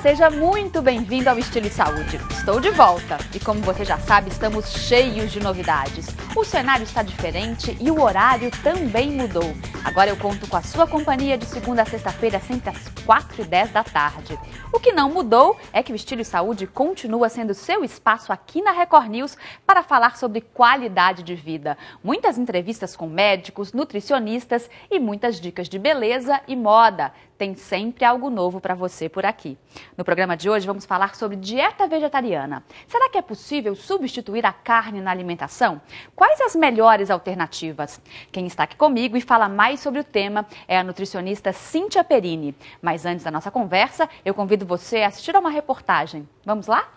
seja muito bem-vindo ao Estilo e Saúde. Estou de volta e, como você já sabe, estamos cheios de novidades. O cenário está diferente e o horário também mudou. Agora eu conto com a sua companhia de segunda a sexta-feira, sempre às 4h10 da tarde. O que não mudou é que o Estilo e Saúde continua sendo seu espaço aqui na Record News para falar sobre qualidade de vida. Muitas entrevistas com médicos, nutricionistas e muitas dicas de beleza e moda. Tem sempre algo novo para você por aqui. No programa de hoje vamos falar sobre dieta vegetariana. Será que é possível substituir a carne na alimentação? Quais as melhores alternativas? Quem está aqui comigo e fala mais sobre o tema é a nutricionista Cíntia Perini. Mas antes da nossa conversa, eu convido você a assistir a uma reportagem. Vamos lá?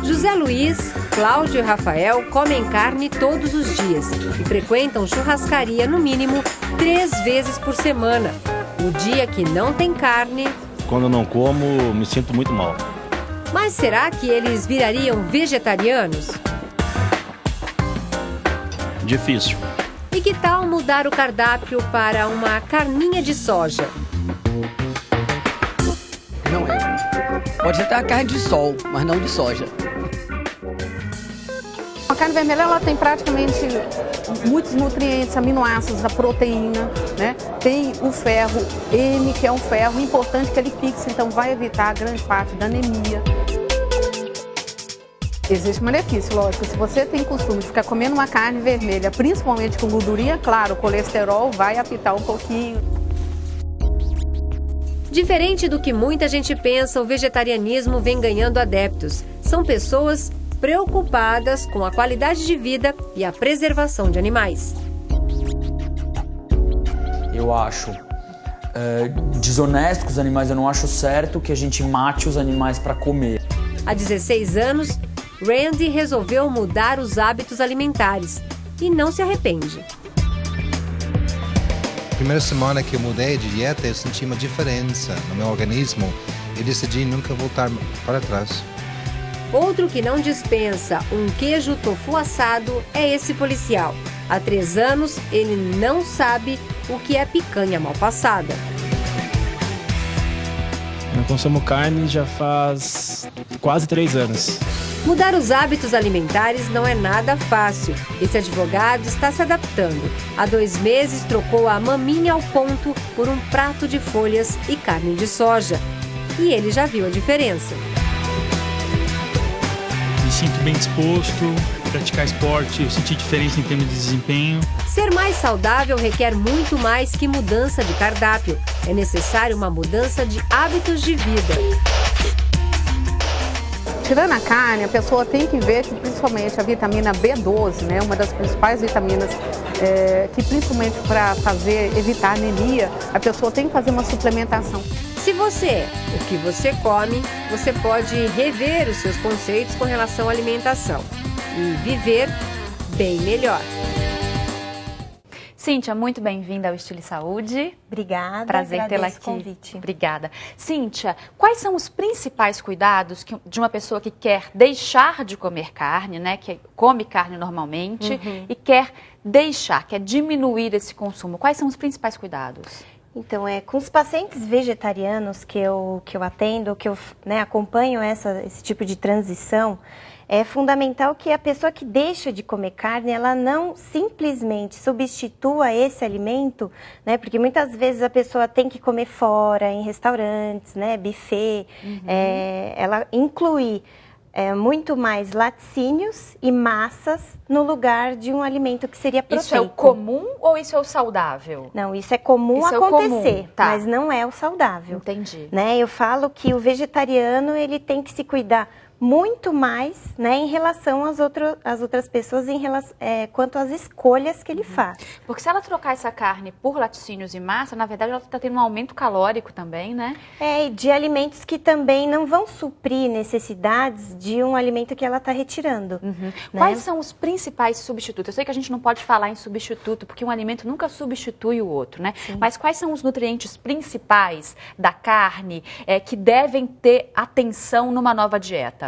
José Luiz, Cláudio e Rafael comem carne todos os dias e frequentam churrascaria no mínimo 3 vezes por semana. No dia que não tem carne... Quando eu não como, me sinto muito mal. Mas será que eles virariam vegetarianos? Difícil. E que tal mudar o cardápio para uma carninha de soja? Não é. Pode ser até a carne de sol, mas não de soja. A carne vermelha ela tem praticamente muitos nutrientes, aminoácidos, a proteína, né? Tem o ferro M, que é um ferro importante que ele fixa, então vai evitar grande parte da anemia. Existe benefício, lógico. Se você tem costume de ficar comendo uma carne vermelha, principalmente com gordurinha, claro, o colesterol vai apitar um pouquinho. Diferente do que muita gente pensa, o vegetarianismo vem ganhando adeptos. São pessoas preocupadas com a qualidade de vida e a preservação de animais. Eu acho desonesto com os animais, eu não acho certo que a gente mate os animais para comer. Há 16 anos, Randy resolveu mudar os hábitos alimentares e não se arrepende. Primeira semana que eu mudei de dieta, eu senti uma diferença no meu organismo e decidi nunca voltar para trás. Outro que não dispensa um queijo tofu assado é esse policial. Há 3 anos, ele não sabe o que é picanha mal passada. Eu consumo carne já faz quase 3 anos. Mudar os hábitos alimentares não é nada fácil. Esse advogado está se adaptando. Há 2 meses trocou a maminha ao ponto por um prato de folhas e carne de soja. E ele já viu a diferença. Me sinto bem disposto, praticar esporte, eu senti diferença em termos de desempenho. Ser mais saudável requer muito mais que mudança de cardápio. É necessário uma mudança de hábitos de vida. Tirando a carne, a pessoa tem que ver que principalmente a vitamina B12, né, uma das principais vitaminas, que principalmente para evitar anemia, a pessoa tem que fazer uma suplementação. Se você é o que você come, você pode rever os seus conceitos com relação à alimentação e viver bem melhor. Cíntia, muito bem-vinda ao Estilo e Saúde. Obrigada, prazer tê-la aqui. Convite. Obrigada. Cíntia, quais são os principais cuidados de uma pessoa que quer deixar de comer carne, né, que come carne normalmente e quer quer diminuir esse consumo? Quais são os principais cuidados? Então, com os pacientes vegetarianos que eu atendo, que eu acompanho esse tipo de transição, é fundamental que a pessoa que deixa de comer carne, ela não simplesmente substitua esse alimento, né? Porque muitas vezes a pessoa tem que comer fora, em restaurantes, né? Buffet, ela inclui muito mais laticínios e massas no lugar de um alimento que seria proteico. Isso é o comum ou isso é o saudável? Não, isso é comum acontecer, tá, mas não é o saudável. Entendi. Né? Eu falo que o vegetariano ele tem que se cuidar muito mais, né, em relação às outras pessoas, quanto às escolhas que ele faz. Porque se ela trocar essa carne por laticínios e massa, na verdade ela está tendo um aumento calórico também, né? E de alimentos que também não vão suprir necessidades de um alimento que ela está retirando. Né? Quais são os principais substitutos? Eu sei que a gente não pode falar em substituto, porque um alimento nunca substitui o outro, né? Sim. Mas quais são os nutrientes principais da carne que devem ter atenção numa nova dieta?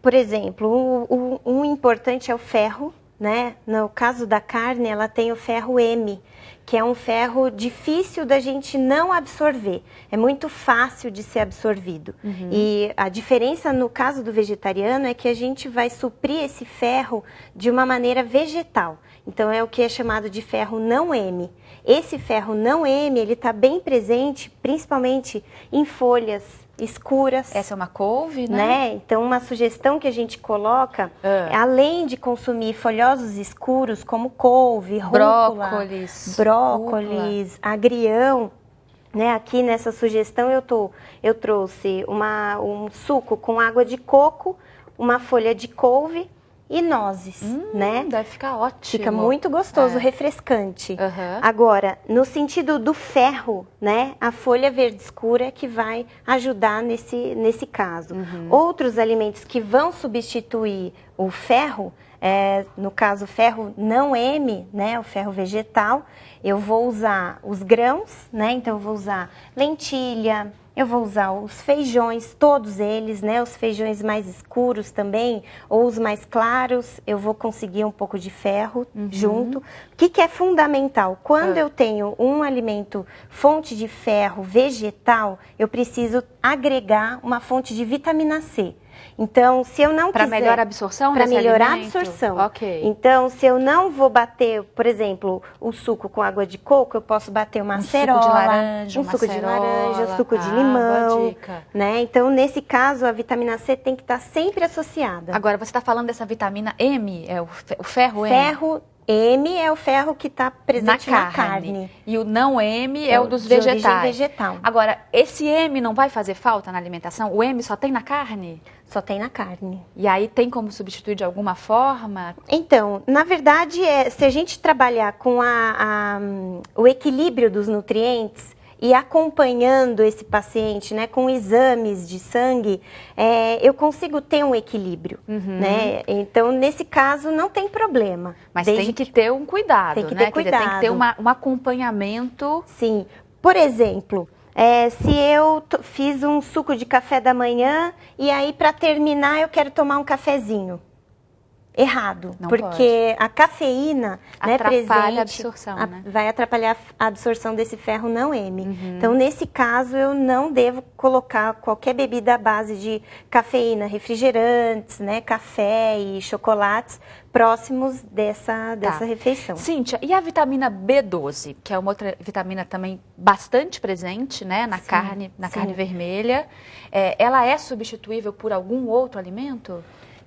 Por exemplo, um importante é o ferro, né? No caso da carne, ela tem o ferro M, que é um ferro difícil da gente não absorver. É muito fácil de ser absorvido. E a diferença no caso do vegetariano é que a gente vai suprir esse ferro de uma maneira vegetal. Então é o que é chamado de ferro não M. Esse ferro não M, ele está bem presente, principalmente em folhas escuras. Essa é uma couve, né? Então, uma sugestão que a gente coloca, além de consumir folhosos escuros, como couve, rúcula, brócolis, agrião, né? Aqui nessa sugestão eu trouxe um suco com água de coco, uma folha de couve e nozes, né? Deve ficar ótimo. Fica muito gostoso, refrescante. Agora, no sentido do ferro, né? A folha verde escura é que vai ajudar nesse caso. Outros alimentos que vão substituir o ferro, no caso ferro não M, né? O ferro vegetal, eu vou usar os grãos, né? Então eu vou usar lentilha, eu vou usar os feijões, todos eles, né? Os feijões mais escuros também, ou os mais claros, eu vou conseguir um pouco de ferro junto. O que é fundamental? Quando eu tenho um alimento fonte de ferro vegetal, eu preciso agregar uma fonte de vitamina C. Então, se eu não quiser... Para melhorar a absorção Para desse melhorar alimento? a absorção. Ok. Então, se eu não vou bater, por exemplo, o suco com água de coco, eu posso bater uma acerola, suco de laranja, um suco de laranja, suco de limão, boa dica. né? Então, nesse caso, a vitamina C tem que estar sempre associada. Agora, você está falando dessa vitamina M, é o ferro M? Ferro M é o ferro que está presente na carne. E o não M é o dos de vegetais. origem vegetal. Agora, esse M não vai fazer falta na alimentação? O M só tem na carne? Só tem na carne. E aí tem como substituir de alguma forma? Então, na verdade, se a gente trabalhar com o equilíbrio dos nutrientes e acompanhando esse paciente, né, com exames de sangue, eu consigo ter um equilíbrio, né? Então, nesse caso, não tem problema. Mas tem que ter um cuidado, tem que né? ter cuidado. Tem que ter um acompanhamento. Sim. Por exemplo, se eu fiz um suco de café da manhã e aí, para terminar, eu quero tomar um cafezinho. Errado, não porque a cafeína, né, atrapalha presente, a absorção, né? vai atrapalhar a absorção desse ferro não M. Então, nesse caso, eu não devo colocar qualquer bebida à base de cafeína, refrigerantes, né, café e chocolates próximos dessa refeição. Cíntia, e a vitamina B12, que é uma outra vitamina também bastante presente, né, na carne vermelha, ela é substituível por algum outro alimento?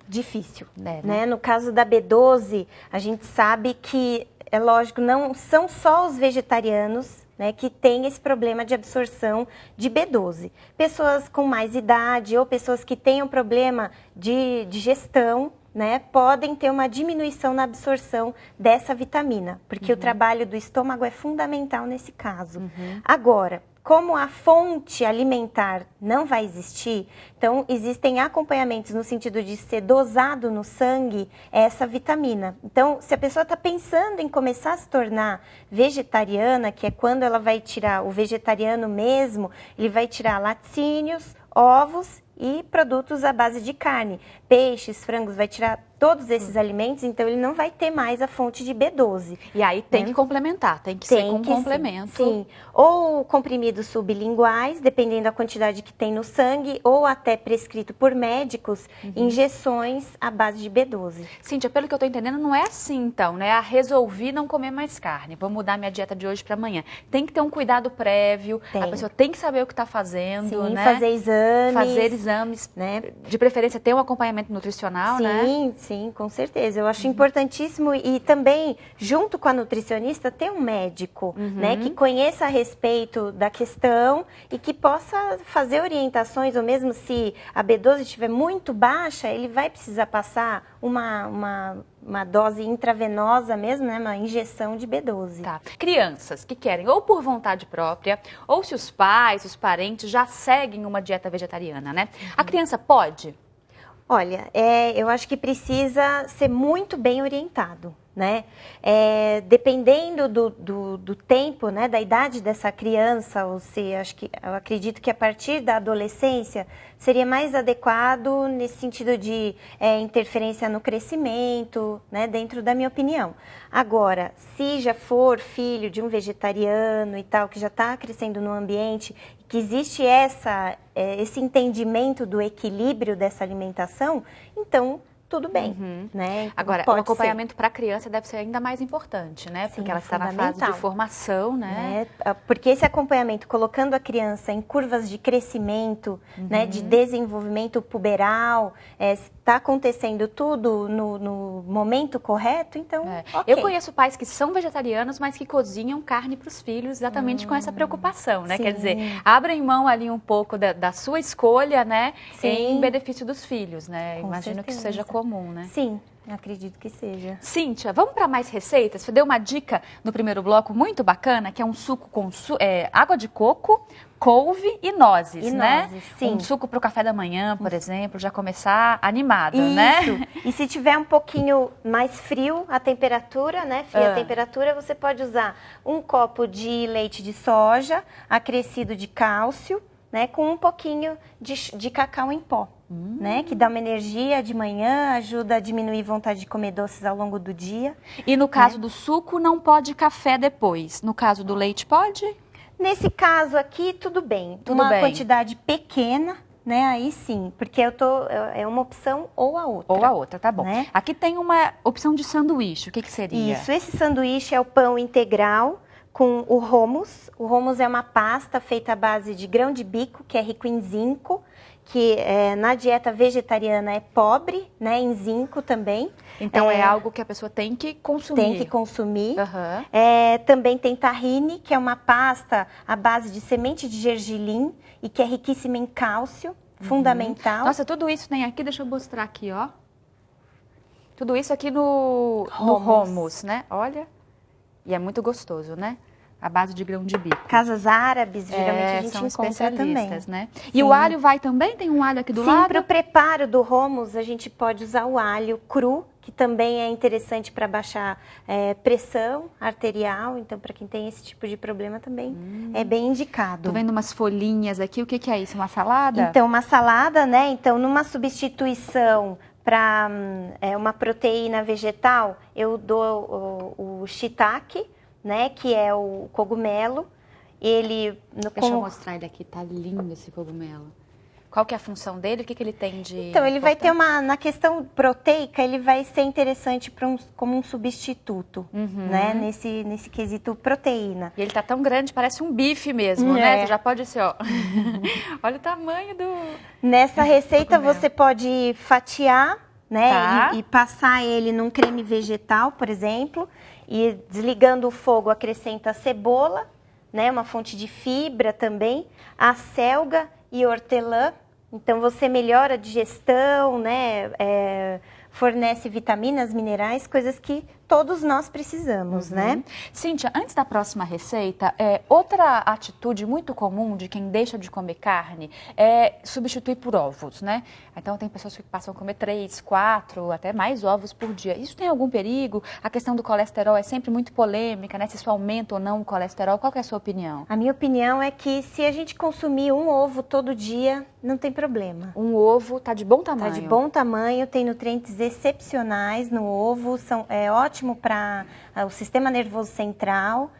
Difícil, né? No caso da B12, a gente sabe que, é lógico, não são só os vegetarianos, né, que têm esse problema de absorção de B12. Pessoas com mais idade ou pessoas que tenham problema de digestão, né, podem ter uma diminuição na absorção dessa vitamina, porque o trabalho do estômago é fundamental nesse caso. Agora, como a fonte alimentar não vai existir, então existem acompanhamentos no sentido de ser dosado no sangue essa vitamina. Então, se a pessoa está pensando em começar a se tornar vegetariana, que é quando ela vai tirar o vegetariano mesmo, ele vai tirar laticínios, ovos e produtos à base de carne. Peixes, frangos, vai tirar todos esses alimentos, então ele não vai ter mais a fonte de B12. E aí tem que complementar, tem que ser com complemento. Sim, ou comprimidos sublinguais, dependendo da quantidade que tem no sangue, ou até prescrito por médicos, injeções à base de B12. Cíntia, pelo que eu estou entendendo, não é assim então, né? Resolvi não comer mais carne, vou mudar minha dieta de hoje para amanhã. Tem que ter um cuidado prévio, a pessoa tem que saber o que está fazendo, sim, né? Fazer exames, né? De preferência ter um acompanhamento nutricional, né? Sim, com certeza. Eu acho importantíssimo e também, junto com a nutricionista, ter um médico, né, que conheça a respeito da questão e que possa fazer orientações, ou mesmo se a B12 estiver muito baixa, ele vai precisar passar uma dose intravenosa mesmo, né, uma injeção de B12. Tá. Crianças que querem ou por vontade própria, ou se os pais, os parentes já seguem uma dieta vegetariana, né? A criança pode? Olha, eu acho que precisa ser muito bem orientado, né? Dependendo do tempo, né, da idade dessa criança, ou se eu acredito que a partir da adolescência seria mais adequado nesse sentido de interferência no crescimento, né, dentro da minha opinião. Agora, se já for filho de um vegetariano e tal, que já está crescendo no ambiente, que existe esse entendimento do equilíbrio dessa alimentação, então tudo bem, né? Então, agora, o acompanhamento para a criança deve ser ainda mais importante, né? Porque ela está na fase de formação, né? Porque esse acompanhamento, colocando a criança em curvas de crescimento, né, de desenvolvimento puberal, está acontecendo tudo no momento correto, então, ok. Eu conheço pais que são vegetarianos, mas que cozinham carne para os filhos exatamente com essa preocupação, né? Sim. Quer dizer, abrem mão ali um pouco da sua escolha, né? Sim. Em benefício dos filhos, né? Com Imagino certeza. que seja comum, né? Sim, acredito que seja. Cíntia, vamos para mais receitas? Você deu uma dica no primeiro bloco muito bacana, que é um suco com água de coco, couve e nozes, né? Sim. Um suco para o café da manhã, por exemplo, já começar animada, Isso. né? E se tiver um pouquinho mais frio a temperatura, né? Fria a temperatura, você pode usar um copo de leite de soja acrescido de cálcio, né? Com um pouquinho de cacau em pó. Né, que dá uma energia de manhã, ajuda a diminuir vontade de comer doces ao longo do dia. E no caso do suco, não pode café depois. No caso do leite, pode? Nesse caso aqui, tudo bem. Uma quantidade pequena, né? Aí sim, porque é uma opção ou a outra. Ou a outra, tá bom. Né? Aqui tem uma opção de sanduíche. O que seria? Isso, esse sanduíche é o pão integral com o hummus. O hummus é uma pasta feita à base de grão de bico, que é rico em zinco, que na dieta vegetariana é pobre, né, em zinco também. Então é algo que a pessoa tem que consumir. Tem que consumir. Também tem tahine, que é uma pasta à base de semente de gergelim e que é riquíssima em cálcio, fundamental. Nossa, tudo isso tem aqui, deixa eu mostrar aqui, ó. Tudo isso aqui no hummus, né? Olha, e é muito gostoso, né? A base de grão de bico. Casas árabes, geralmente a gente são encontra também. Né? E o alho vai também? Tem um alho aqui do lado? Sim, para o preparo do hummus, a gente pode usar o alho cru, que também é interessante para baixar pressão arterial. Então, para quem tem esse tipo de problema também é bem indicado. Tô vendo umas folhinhas aqui. O que é isso? Uma salada? Então, uma salada, né? Então, numa substituição para uma proteína vegetal, eu dou o shiitake, né, que é o cogumelo. Deixa eu mostrar ele aqui, tá lindo esse cogumelo. Qual que é a função dele? O que ele tem de Então, ele vai ter importante? na questão proteica, ele vai ser interessante como um substituto, né, nesse quesito proteína. E ele tá tão grande, parece um bife mesmo, né? Você já pode ser, ó. Olha o tamanho do... Nessa receita você pode fatiar, né, e passar ele num creme vegetal, por exemplo, e desligando o fogo acrescenta a cebola, né, uma fonte de fibra também, a selga e hortelã. Então você melhora a digestão, né, fornece vitaminas, minerais, coisas que todos nós precisamos, né? Cíntia, antes da próxima receita, outra atitude muito comum de quem deixa de comer carne é substituir por ovos, né? Então tem pessoas que passam a comer 3, 4, até mais ovos por dia. Isso tem algum perigo? A questão do colesterol é sempre muito polêmica, né? Se isso aumenta ou não o colesterol, qual que é a sua opinião? A minha opinião é que se a gente consumir um ovo todo dia, não tem problema. Um ovo tá de bom tamanho? Tá de bom tamanho, tem nutrientes excepcionais no ovo, é ótimo para o sistema nervoso central,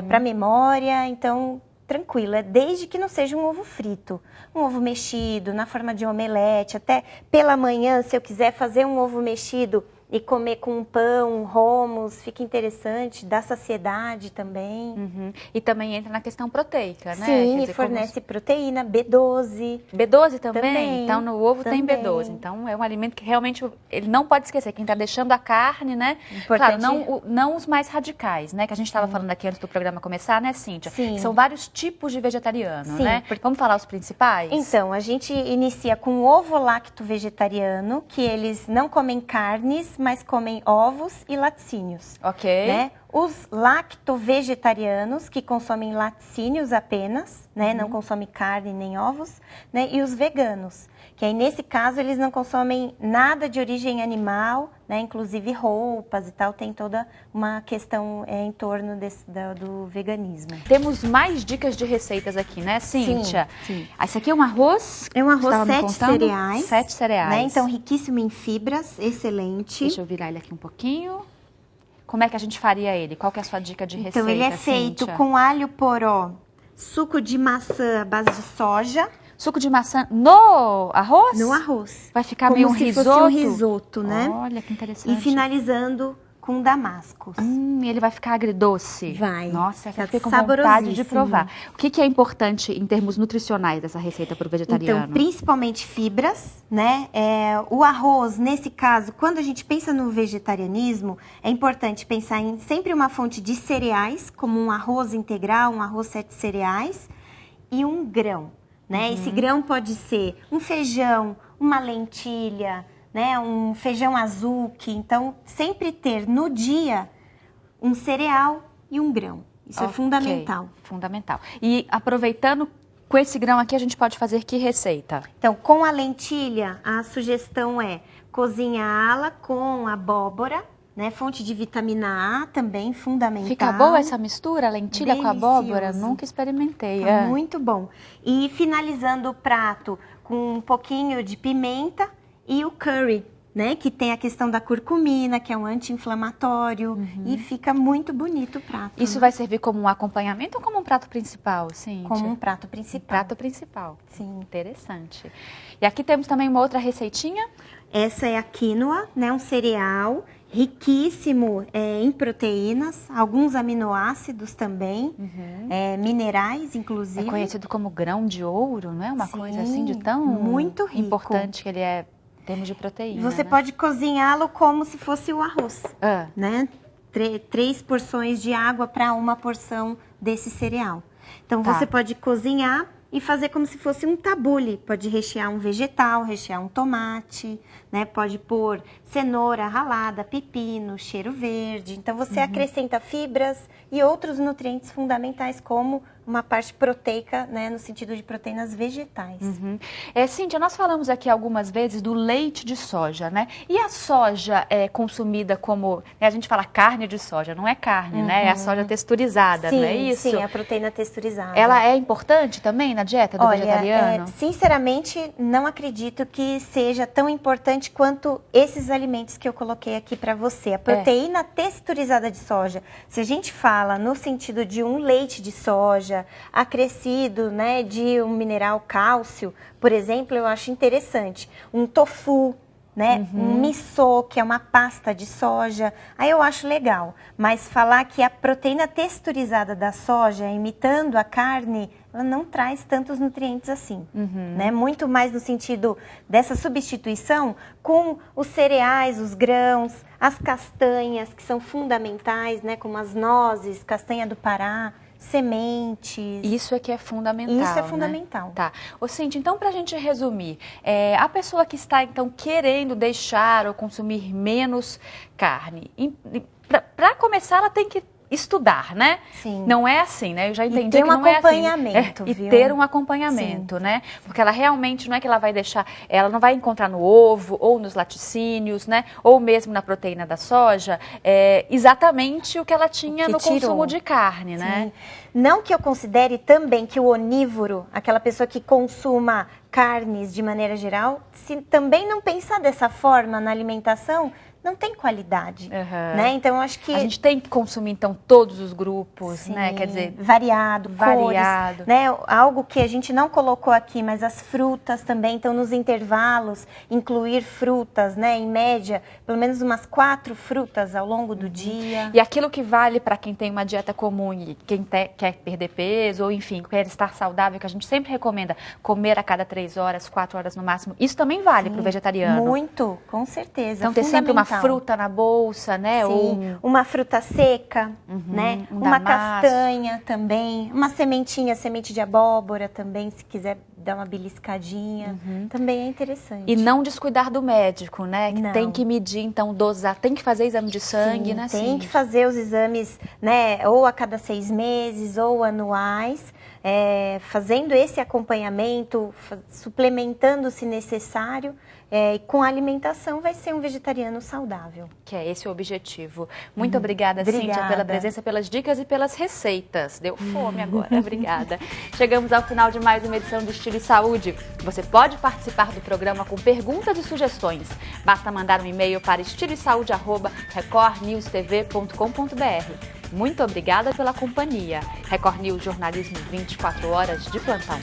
para memória, então tranquilo, desde que não seja um ovo frito. Um ovo mexido, na forma de omelete, até pela manhã, se eu quiser fazer um ovo mexido e comer com um pão, um hummus, fica interessante, dá saciedade também. E também entra na questão proteica, né? Sim, quer dizer, fornece proteína, B12. B12 também? Então no ovo tem B12. Então é um alimento que realmente ele não pode esquecer. Quem está deixando a carne, né? Importante. Claro, não os mais radicais, né? Que a gente estava falando aqui antes do programa começar, né, Cíntia? Sim. São vários tipos de vegetariano, Sim, né? Vamos falar os principais? Então, a gente inicia com o ovo lacto vegetariano, que eles não comem carnes, mas comem ovos e laticínios. Ok. Né? os lacto-vegetarianos, que consomem laticínios apenas, né? Não consomem carne nem ovos, né? E os veganos, que aí nesse caso eles não consomem nada de origem animal, né? Inclusive roupas e tal, tem toda uma questão em torno do veganismo. Temos mais dicas de receitas aqui, né, Cíntia? Sim. Esse aqui é um arroz? É um arroz Estava me 7 contando? cereais. 7 cereais. Né? Então, riquíssimo em fibras, excelente. Deixa eu virar ele aqui um pouquinho. Como é que a gente faria ele? Qual que é a sua dica de receita, Então, ele é feito Cíntia? com alho poró, suco de maçã à base de soja. Suco de maçã no arroz? No arroz. Vai ficar como meio um se risoto? fosse um risoto, né? Olha, que interessante. E finalizando com damascos. Ele vai ficar agridoce? Vai. Nossa, eu Fica fiquei com vontade de saborosíssimo. provar. O que é importante em termos nutricionais dessa receita para o vegetariano? Então, principalmente fibras, né? O arroz, nesse caso, quando a gente pensa no vegetarianismo, é importante pensar em sempre uma fonte de cereais, como um arroz integral, um arroz 7 cereais, e um grão, né? Esse grão pode ser um feijão, uma lentilha, né, um feijão azuki. Então, sempre ter no dia um cereal e um grão. Isso é fundamental. Fundamental. E aproveitando, com esse grão aqui, a gente pode fazer que receita? Então, com a lentilha, a sugestão é cozinhá-la com abóbora, né, fonte de vitamina A também, fundamental. Fica boa essa mistura, lentilha com abóbora? Delicioso. Nunca experimentei. Tá muito bom. E finalizando o prato com um pouquinho de pimenta e o curry, né? Que tem a questão da curcumina, que é um anti-inflamatório. E fica muito bonito o prato. Isso vai servir como um acompanhamento ou como um prato principal, Cíntia? Como um prato principal. Prato principal. Sim. Interessante. E aqui temos também uma outra receitinha. Essa é a quinoa, né? Um cereal riquíssimo em proteínas, alguns aminoácidos também, minerais, inclusive. É conhecido como grão de ouro, não é? Uma coisa assim de tão muito rico. Importante que ele é em termos de proteína. Você né? pode cozinhá-lo como se fosse o arroz, né? 3 porções de água para uma porção desse cereal. Então, você pode cozinhar e fazer como se fosse um tabule. Pode rechear um vegetal, rechear um tomate, né? Pode pôr cenoura ralada, pepino, cheiro verde. Então, você acrescenta fibras e outros nutrientes fundamentais, como uma parte proteica, né? No sentido de proteínas vegetais. Cíntia, nós falamos aqui algumas vezes do leite de soja, né? E a soja é consumida como... Né? A gente fala carne de soja, não é carne, né? É a soja texturizada, Sim, não é isso? Sim, a proteína texturizada. Ela é importante também na dieta do vegetariano? Sinceramente, não acredito que seja tão importante quanto esses alimentos que eu coloquei aqui para você. A proteína texturizada de soja, se a gente fala no sentido de um leite de soja acrescido, né, de um mineral cálcio, por exemplo, eu acho interessante. Um tofu, né? Um miso, que é uma pasta de soja, aí eu acho legal. Mas falar que a proteína texturizada da soja, imitando a carne, ela não traz tantos nutrientes assim, né? Muito mais no sentido dessa substituição com os cereais, os grãos, as castanhas, que são fundamentais, né? Como as nozes, castanha do Pará, sementes. Isso é que é fundamental. Isso é né? fundamental. Tá. Ô, Cíntia, então, pra gente resumir, a pessoa que está, então, querendo deixar ou consumir menos carne, para começar, ela tem que estudar, né? Sim. Não é assim, né? Eu já entendi ter que não é assim. acompanhamento, E viu? ter um acompanhamento, né? Porque ela realmente não é que ela vai deixar, ela não vai encontrar no ovo ou nos laticínios, né? Ou mesmo na proteína da soja, exatamente o que ela tinha no consumo de carne, né? Não que eu considere também que o onívoro, aquela pessoa que consuma carnes de maneira geral, se também não pensar dessa forma na alimentação, não tem qualidade, né? Então, eu acho que... A gente tem que consumir, então, todos os grupos, Sim, né? Quer dizer... variado, cores, né? Algo que a gente não colocou aqui, mas as frutas também. Então, nos intervalos, incluir frutas, né? Em média, pelo menos umas 4 frutas ao longo do dia. E aquilo que vale para quem tem uma dieta comum e quem quer perder peso, ou enfim, quer estar saudável, que a gente sempre recomenda comer a cada 3 horas, 4 horas no máximo, isso também vale para o vegetariano. Muito, com certeza. Então, ter sempre uma fundamental. fruta na bolsa, né? Sim, uma fruta seca, né? Uma castanha também, uma semente de abóbora também, se quiser dar uma beliscadinha, também é interessante. E não descuidar do médico, né? Que Não. tem que medir, então, dosar, tem que fazer exame de sangue, Sim, né? tem que fazer os exames, né? Ou a cada 6 meses, ou anuais, fazendo esse acompanhamento, suplementando se necessário, e com a alimentação vai ser um vegetariano saudável. Que é esse o objetivo. Muito obrigada, Cíntia, pela presença, pelas dicas e pelas receitas. Deu fome agora, obrigada. Chegamos ao final de mais uma edição do Estilo e Saúde. Você pode participar do programa com perguntas e sugestões. Basta mandar um e-mail para estiloesaude@recordnewstv.com.br. Muito obrigada pela companhia. Record News, jornalismo 24 horas de plantão.